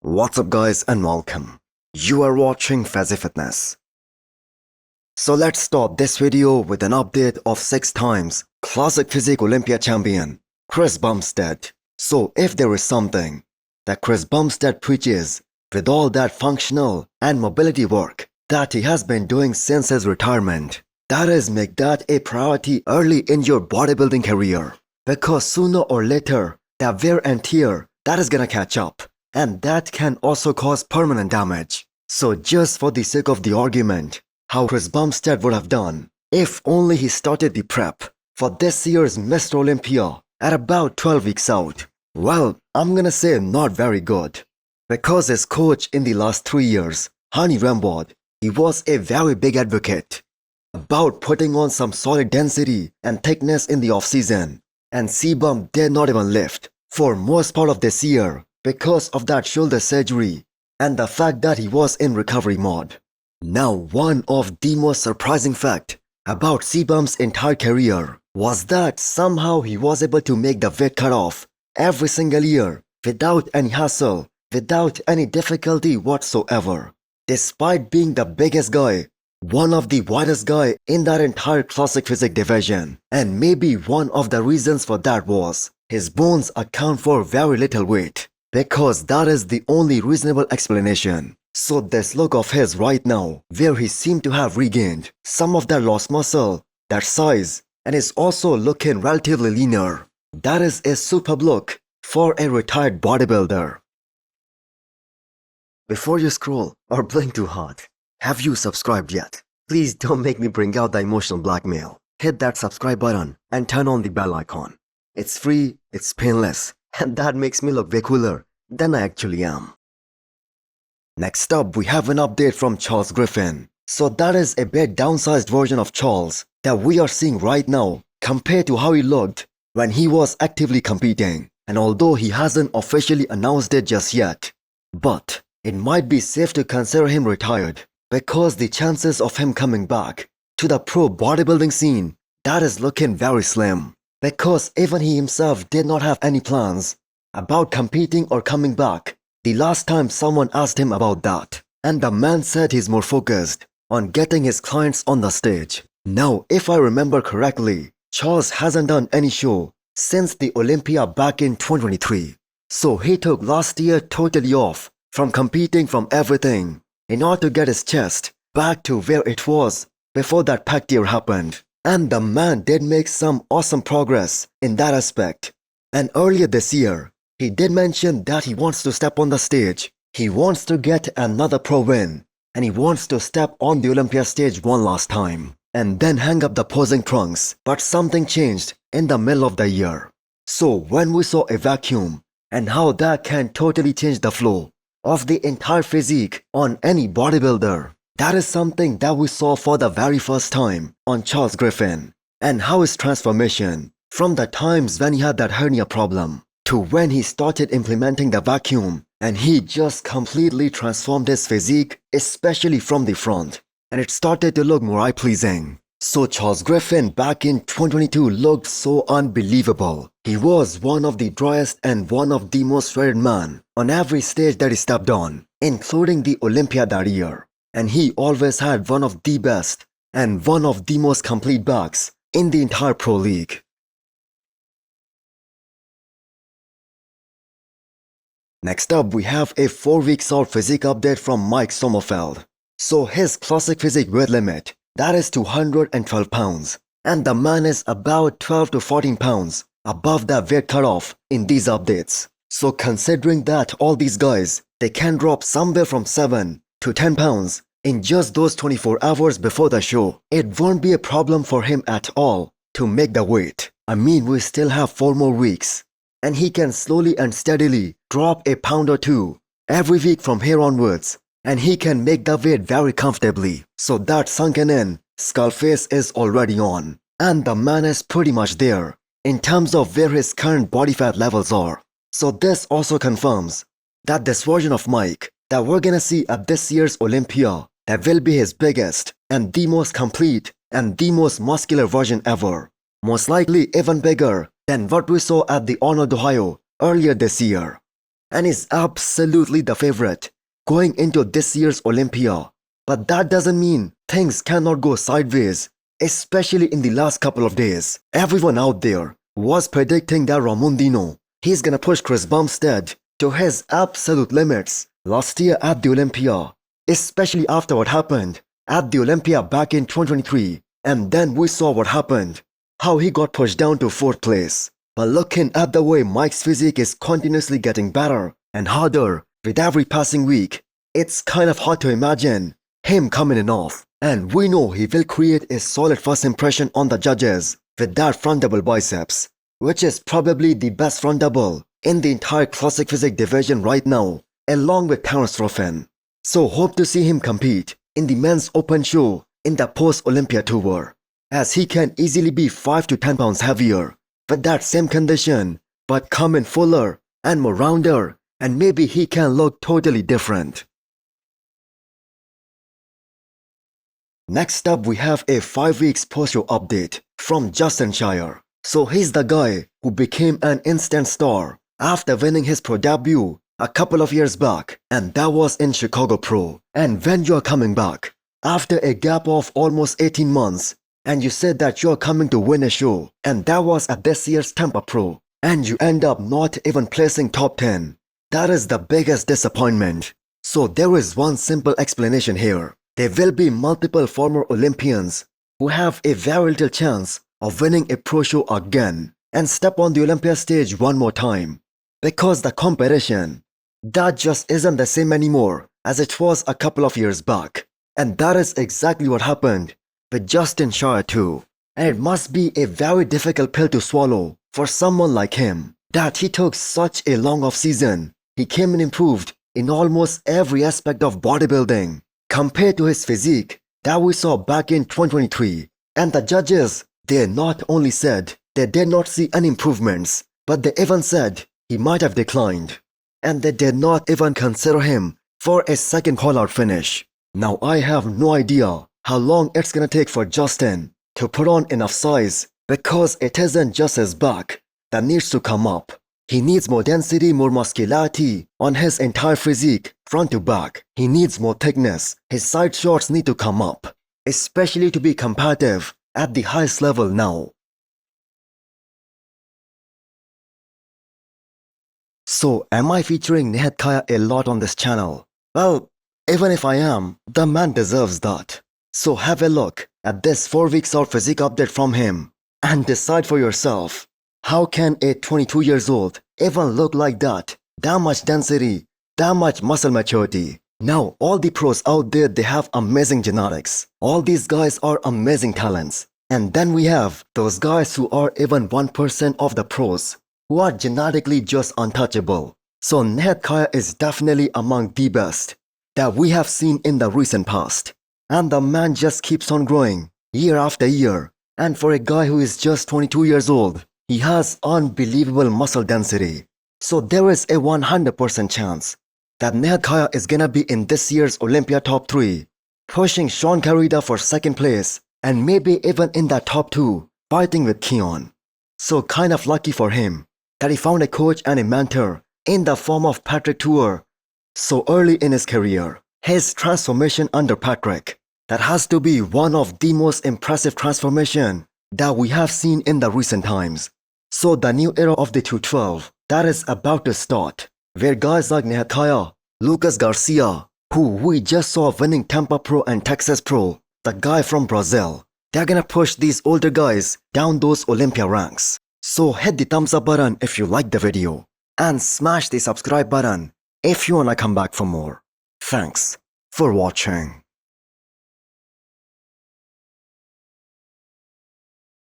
What's up guys and welcome. You are watching Fazi Fitness. So let's start this video with an update of 6 times Classic Physique Olympia champion Chris Bumstead. So if there is something that Chris Bumstead preaches with all that functional and mobility work that he has been doing since his retirement, that is make that a priority early in your bodybuilding career, because sooner or later that wear and tear that is gonna catch up. And that can also cause permanent damage. So just for the sake of the argument, how Chris Bumstead would have done if only he started the prep for this year's Mr. Olympia at about 12 weeks out. Well, I'm gonna say not very good. Because his coach in the last 3 years, Hani Rambod, he was a very big advocate about putting on some solid density and thickness in the off-season. And Cbum did not even lift for most part of this year because of that shoulder surgery and the fact that he was in recovery mode. Now, one of the most surprising fact about Cbum's entire career was that somehow he was able to make the weight cutoff every single year without any hassle, without any difficulty whatsoever. Despite being the biggest guy, one of the widest guy in that entire classic physique division. And maybe one of the reasons for that was his bones account for very little weight, because that is the only reasonable explanation. So this look of his right now, where he seemed to have regained some of that lost muscle, that size, and is also looking relatively leaner, that is a superb look for a retired bodybuilder. Before you scroll or blink too hard, have you subscribed yet? Please don't make me bring out the emotional blackmail. Hit that subscribe button and turn on the bell icon. It's free, it's painless, and that makes me look way cooler than I actually am. Next up, we have an update from Charles Griffin. So that is a bit downsized version of Charles that we are seeing right now compared to how he looked when he was actively competing. And although he hasn't officially announced it just yet, but it might be safe to consider him retired, because the chances of him coming back to the pro bodybuilding scene, that is looking very slim. Because even he himself did not have any plans about competing or coming back the last time someone asked him about that. And the man said he's more focused on getting his clients on the stage. Now, if I remember correctly, Charles hasn't done any show since the Olympia back in 2023. So he took last year totally off from competing, from everything, in order to get his chest back to where it was before that packed year happened. And the man did make some awesome progress in that aspect. And earlier this year, he did mention that he wants to step on the stage. He wants to get another pro win. And he wants to step on the Olympia stage one last time. And then hang up the posing trunks. But something changed in the middle of the year. So when we saw a vacuum and how that can totally change the flow of the entire physique on any bodybuilder, that is something that we saw for the very first time on Charles Griffin, and how his transformation from the times when he had that hernia problem to when he started implementing the vacuum, and he just completely transformed his physique, especially from the front, and it started to look more eye-pleasing. So Charles Griffin back in 2022 looked so unbelievable. He was one of the driest and one of the most shredded man on every stage that he stepped on, including the Olympia that year. And he always had one of the best and one of the most complete backs in the entire pro league. Next up, we have a 4 weeks out physique update from Mike Sommerfeld. So his classic physique weight limit, that is 212 pounds. And the man is about 12 to 14 pounds above that weight cutoff in these updates. So considering that all these guys, they can drop somewhere from 7 to 10 pounds in just those 24 hours before the show, it won't be a problem for him at all to make the weight. I mean, we still have 4 more weeks, and he can slowly and steadily drop a pound or two every week from here onwards, and he can make the weight very comfortably. So that sunken in skull face is already on, and the man is pretty much there in terms of where his current body fat levels are. So this also confirms that this version of Mike that we're gonna see at this year's Olympia, that will be his biggest and the most complete and the most muscular version ever. Most likely even bigger than what we saw at the Arnold, Ohio earlier this year. and is absolutely the favorite going into this year's Olympia. But that doesn't mean things cannot go sideways, especially in the last couple of days. Everyone out there was predicting that Ramondino, he's gonna push Chris Bumstead to his absolute limits last year at the Olympia, especially after what happened at the Olympia back in 2023. And then we saw what happened, how he got pushed down to 4th place. But looking at the way Mike's physique is continuously getting better and harder with every passing week, it's kind of hard to imagine him coming in off. And we know he will create a solid first impression on the judges with that front double biceps, which is probably the best front double in the entire classic physique division right now, along with Terence Ruffin. So hope to see him compete in the men's open show in the post-Olympia tour, as he can easily be 5 to 10 pounds heavier with that same condition, but come in fuller and more rounder, and maybe he can look totally different. Next up, we have a 5 weeks post-show update from Justin Shire. So he's the guy who became an instant star after winning his pro debut a couple of years back, and that was in Chicago Pro. And when you're coming back after a gap of almost 18 months, and you said that you're coming to win a show, and that was at this year's Tampa Pro, and you end up not even placing top 10, that is the biggest disappointment. So there is one simple explanation here. There will be multiple former Olympians who have a very little chance of winning a pro show again and step on the Olympia stage one more time, because the competition, that just isn't the same anymore as it was a couple of years back. And that is exactly what happened with Justin Shire too. And it must be a very difficult pill to swallow for someone like him, that he took such a long off season. He came and improved in almost every aspect of bodybuilding compared to his physique that we saw back in 2023. And the judges, they not only said they did not see any improvements, but they even said he might have declined. And they did not even consider him for a second call-out finish. Now I have no idea how long it's gonna take for Justin to put on enough size, because it isn't just his back that needs to come up. He needs more density, more muscularity on his entire physique, front to back. He needs more thickness. His side shorts need to come up, especially to be competitive at the highest level now. So am I featuring Nihat a lot on this channel? Well, even if I am, the man deserves that. So have a look at this 4 weeks out physique update from him and decide for yourself. How can a 22 years old even look like that? That much density, that much muscle maturity. Now all the pros out there, they have amazing genetics. All these guys are amazing talents. And then we have those guys who are even 1% of the pros, who are genetically just untouchable. So Nihat is definitely among the best that we have seen in the recent past. And the man just keeps on growing year after year. And for a guy who is just 22 years old, he has unbelievable muscle density. So there is a 100% chance that Nihat is gonna be in this year's Olympia top 3, pushing Sean Carida for 2nd place, and maybe even in that top 2, fighting with Keone. So kind of lucky for him that he found a coach and a mentor in the form of Patrick Tuor so early in his career. His transformation under Patrick, that has to be one of the most impressive transformation that we have seen in the recent times. So the new era of the 212 that is about to start, where guys like Nihat, Lucas Garcia, who we just saw winning Tampa Pro and Texas Pro, the guy from Brazil, they're gonna push these older guys down those Olympia ranks. So hit the thumbs up button if you liked the video, and smash the subscribe button if you wanna come back for more. Thanks for watching.